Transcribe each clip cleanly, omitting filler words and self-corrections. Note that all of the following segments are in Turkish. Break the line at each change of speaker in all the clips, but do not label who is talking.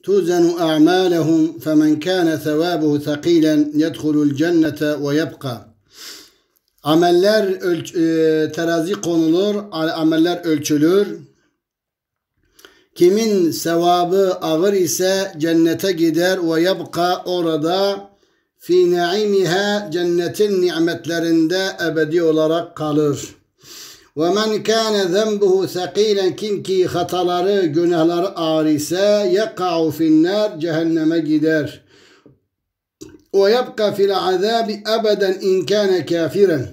توزن أعمالهم فمن كان ثوابه ثقيلا يدخل الجنة ويبقى. Ameller terazi konulur, ameller ölçülür. Kimin sevabı ağır ise cennete gider ve yabqa orada fi naimiha cennetin nimetlerinde ebedi olarak kalır. Ve men kana zenbuhu saqilen kim ki hataları, günahları ağır ise yaka'u finnar cehenneme gider. Ve yabqa fil azabi ebeden in kana kafiren.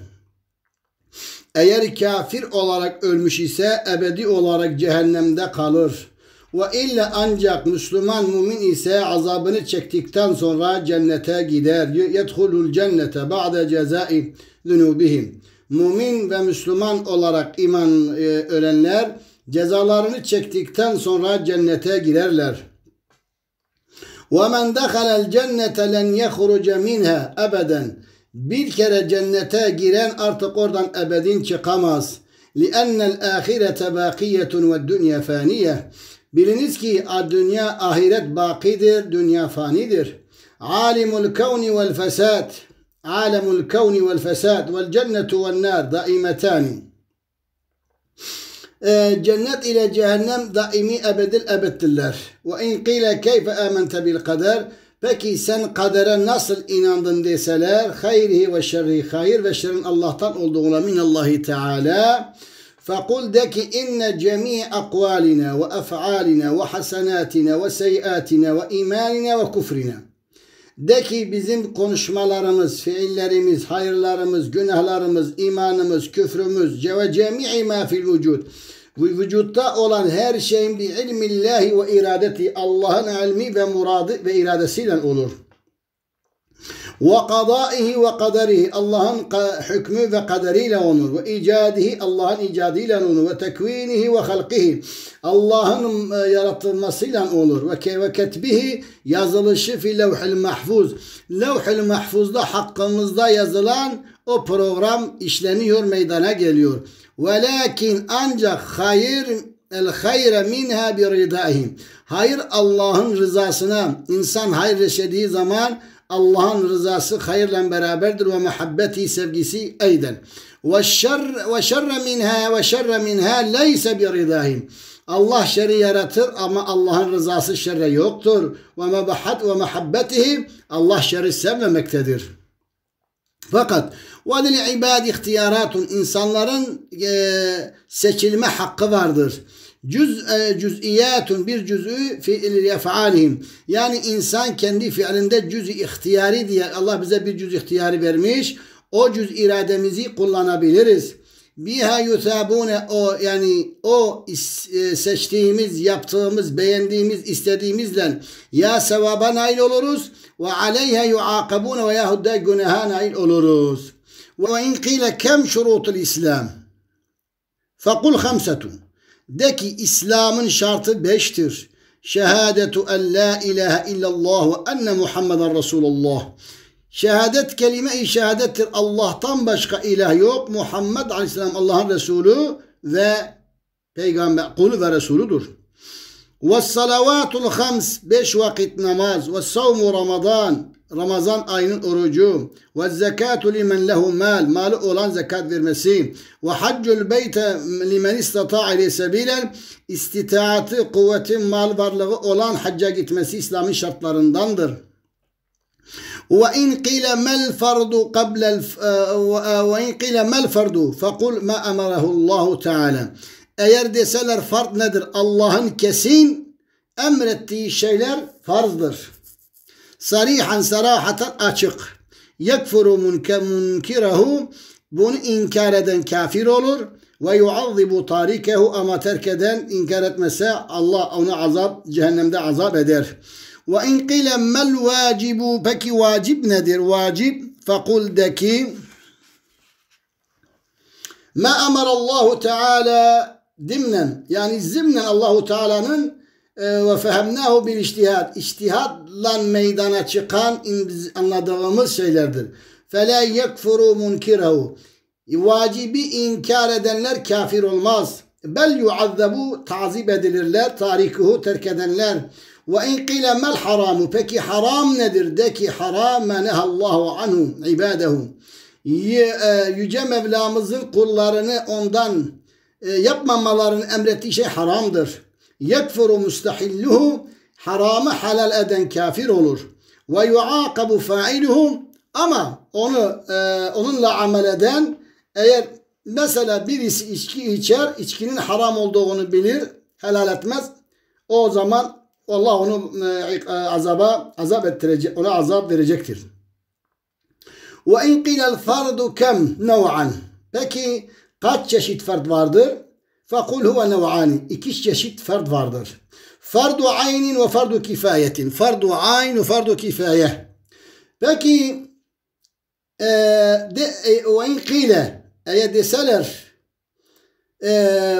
Eğer kafir olarak ölmüş ise ebedi olarak cehennemde kalır. Ve illa ancak Müslüman mümin ise azabını çektikten sonra cennete gider. Yedhulul cennete ba'de cezai zunubihim. Mümin ve Müslüman olarak iman ölenler cezalarını çektikten sonra cennete girerler. وَمَنْ دَخَلَ الْجَنَّةَ لَنْ يَخْرُجَ مِنْهَا أَبَدًا. Bir kere cennete giren artık oradan ebedin çıkamaz. لِأَنَّ الْآخِرَةَ بَاقِيَّةٌ وَالدُّنْيَا فَانِيَةٌ. Biliniz ki dünya ahiret bakidir, dünya fanidir. Alimul kevni vel fesad. Alemul kevni vel fesad vel cennetu vel nar daimetani. Cennet ile cehennem daimi ebedil ebeddirler. Ve in qile keyfe amente bil kader. Peki sen kadere nasıl inandın deseler, hayrihi ve şerrihi, hayır ve şerrin Allah'tan olduğuna minallahi teala. فَقُلْ دَكِ إِنَّ جَمِيعَ أَقْوَالِنَا وَأَفْعَالِنَا وَحَسَنَاتِنَا وَسَيِّئَاتِنَا وَإِيمَانِنَا وَكُفْرِنَا. De ki bizim konuşmalarımız, fiillerimiz, hayırlarımız, günahlarımız, imanımız, küfrümüz ve cemi'i ma fil vücud. Vücutta olan her şeyin bi ilmillahi ve iradeti, Allah'ın ilmi ve muradı ve iradesiyle olur. Ve kadaihi ve kaderihi, Allah'ın hükmü ve kaderiyle olur. Ve icadihi, Allah'ın icadıyla olur. Ve tekvinihi ve halqihi, Allah'ın yaratılmasıyla olur. Ve ketbihi, yazılışı fi levhil mahfuz. Levhil mahfuzda hakkımızda yazılan o program işleniyor, meydana geliyor. Velakin ancak el hayre minha bi ridahim. Hayır Allah'ın rızasına, insan hayır yaşadığı zaman Allah'ın rızası hayırla beraberdir ve muhabbeti sevgisi eyden. Ve şerre minha leyse bi ridahim. Allah şerri yaratır ama Allah'ın rızası şerre yoktur. Ve mebahat ve muhabbetihi, Allah şerri sevmemektedir. Fakat ve lil ibad ihtiyaratun, insanların seçilme hakkı vardır. Cüz'iyatun, bir cüz'ü fi'l yef'alihim. Yani insan kendi fiilinde cüz-i ihtiyari diye Allah bize bir cüz ihtiyari vermiş. O cüz irademizi kullanabiliriz. Biha yusabune, o yani o seçtiğimiz, yaptığımız, beğendiğimiz, istediğimizle ya sevaba nail oluruz ve aleyha yuaqabune ve yahut da günaha nail oluruz. Ve in qile kem şurutul İslam? Fekul hamsetun. De ki İslam'ın şartı 5'tir. Şehadetu en la ilahe illallah ve enne Muhammeden Resulullah. Şehadet kelime-i şehadettir. Allah'tan başka ilah yok. Muhammed Aleyhisselam Allah'ın Resulü ve Peygamber, kulu ve Resuludur. Ve salavatul hams, 5 vakit namaz. Ve savmu Ramazan, Ramazan ayının orucu. Ve zekatu limen lehu mal, malı olan zekat vermesi. Ve haccul beyte limen istata'a ile sebilen, istitaatı, kuvveti, mal varlığı olan hacca gitmesi İslam'ın şartlarındandır. وإن قيل ما الفرض قبل وإن قيل ما الفرض فقل ما أمره الله تعالى. Eğer deseler farz nedir? Allah'ın kesin emrettiği şeyler farzdır. Sarihan, sarahaten açık. Yekfuru munkirehu, bunu inkar eden kafir olur. Ve yuazzibu tarikehu, ama terk eden, inkar etmese Allah ona azap, cehennemde azap eder. Ve in qile mel vacibu, peki vacib nedir? Vacib, fekul de ki ma emarallahu teala dimnen, yani zimnen Allahu Teala'nın ve fehemnahu bil içtihad, içtihadla meydana çıkan anladığımız şeylerdir. Fela yekfuru munkirehu, vacibi inkar edenler kafir olmaz. bel yuazzabu tazip edilirler tarikuhu terk edenler. Ve in qile mel haramu peki haram nedir? De ki haram ma nehallahu anhu ibadehu. Yüce Mevlamızın kullarını ondan yapmamalarını emrettiği şey haramdır. Yekfuru mustahilluhu haramı halal eden kafir olur. Ve yuaqabu fa'iluhu ama onunla amel eden eğer mesela birisi içki içer, içkinin haram olduğunu bilir, helal etmez. O zaman Allah onu azap ettirecek, ona azap verecektir. Ve in qila'l fardu kem nev'an. Peki kaç çeşit fard vardır? Fekul huve nev'ani. İki çeşit fard vardır. Fardu aynin ve fardu kifayetin. Fardu ayn ve fardu kifaye. Peki ve in qile eğer deseler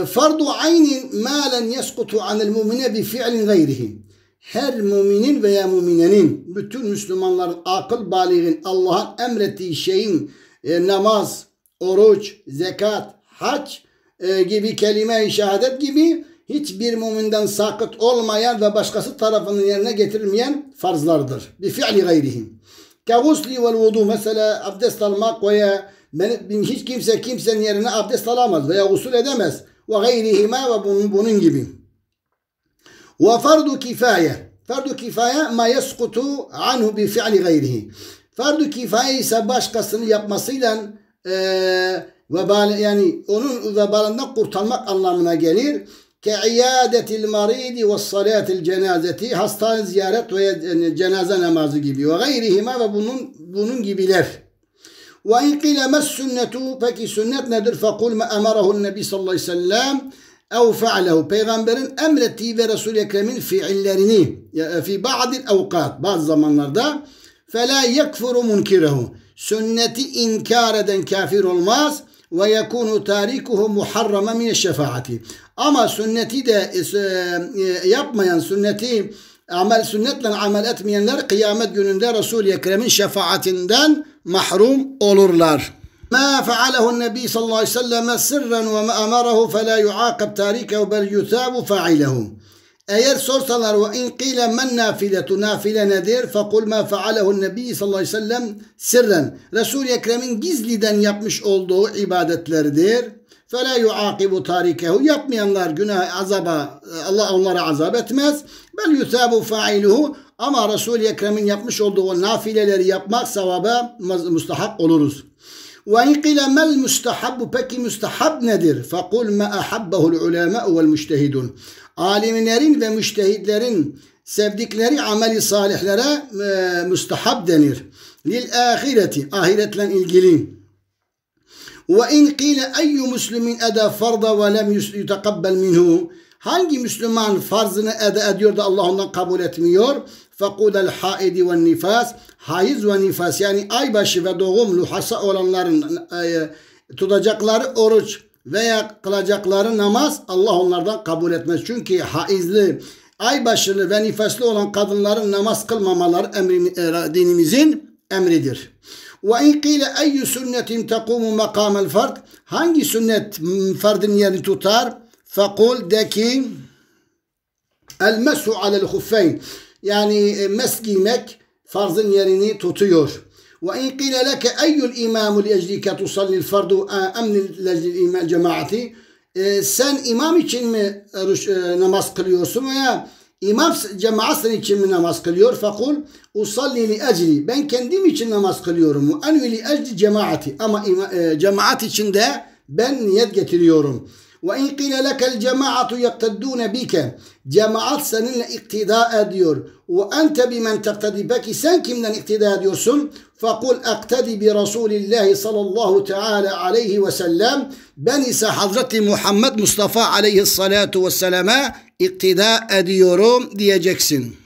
fardu aynin ma len yeskutu anil mümine bi fi'lin gayrihi. Her müminin veya müminenin, bütün Müslümanların akıl baliğin Allah'ın emrettiği şeyin namaz, oruç, zekat, hac gibi kelime-i şehadet gibi hiçbir müminden sakıt olmayan ve başkası tarafının yerine getirilmeyen farzlardır. Bi fi'li gayrihi. Kagusli vel vudu mesela abdest almak veya hiç kimse kimsenin yerine abdest alamaz veya usul edemez. Ve gayrihima ve bunun gibi. Ve fardu kifaye. Fardu kifaye ma yeskutu anhu bi fi'li gayrihi. Fardu kifaye ise başkasının yapmasıyla yani onun vebalından kurtarmak anlamına gelir. Ke'iyadetil maridi ve salatil cenazeti hastane ziyaret ve cenaze namazı gibi ve gayrihima ve bunun gibiler. Ve in qile mes sünnetu peki sünnet nedir? Fekul me emarahu'n nebi sallallahu aleyhi ve sellem ev fe'lehu. Peygamberin emrettiği ve Resul-i Ekrem'in fiillerini fi ba'dil evkat bazı zamanlarda fela yekfuru munkirehu. Sünneti inkar eden kafir olmaz ve yekunu tarikuhu muharrama min şefaati. Ama sünneti de yapmayan sünnetle amel etmeyenler kıyamet gününde Resul-i Ekrem'in şefaatinden mahrum olurlar. Ma fe'alehu'n nebi sallallahu aleyhi ve sellem sirran ve ma emarahu fela yuaqab tarikehu bel yuthabu fa'ilehu. Eğer sorsalar ve in qile men nafiletu nafile nedir? Fekul ma fe'alehu'n nebi sallallahu aleyhi ve sellem sirran. Resul-i Ekrem'in gizliden yapmış olduğu ibadetlerdir. Fela yuaqibu tarikehu. Yapmayanlar günah azaba Allah onlara azap etmez. Bel yuthabu fa'iluhu. Ama Resul-i Ekrem'in yapmış olduğu o nafileleri yapmak sevaba mustahak oluruz. Ve in qile mel mustahabbu peki mustahab nedir? Fekul ma ahabbehu'l ulema'u vel müştehidun. Alimlerin ve müştehidlerin sevdikleri ameli salihlere mustahab denir. Lil ahireti ahiretle ilgili. Ve in qile eyyu muslimin eda farda ve lem yutakabbel minhu. Hangi Müslüman farzını eda ediyor da Allah ondan kabul etmiyor? Fekulel haidi ve nifas. Haiz ve nifas yani aybaşı ve doğum luhasa olanların tutacakları oruç veya kılacakları namaz Allah onlardan kabul etmez. Çünkü haizli, aybaşılı ve nifaslı olan kadınların namaz kılmamaları dinimizin emridir. Ve in qile eyyu sünnetin tekumu makamel fard. Hangi sünnet fardın yerini tutar? Fekul de ki el mesu alel huffeyn. Yani mes giymek farzın yerini tutuyor. Ve in qile leke eyyul imamu li eclike tusallil fardu emni lejlil cemaati. Sen imam için mi namaz kılıyorsun veya imam cemaat senin için mi namaz kılıyor? Fekul usalli li ecli. Ben kendim için namaz kılıyorum. Envi li ecli cemaati. Ama cemaat içinde ben niyet getiriyorum. Ve in qile lekel cemaatu yakteddûne bike. Cemaat seninle iktida ediyor. Ve ente bimen tektedi. Peki sen kimden iktida ediyorsun? Fekul ektedi bi Resulillahi sallallahu teala aleyhi ve sellem. Ben ise Hazreti Muhammed Mustafa aleyhissalatu vesselama iktida ediyorum diyeceksin.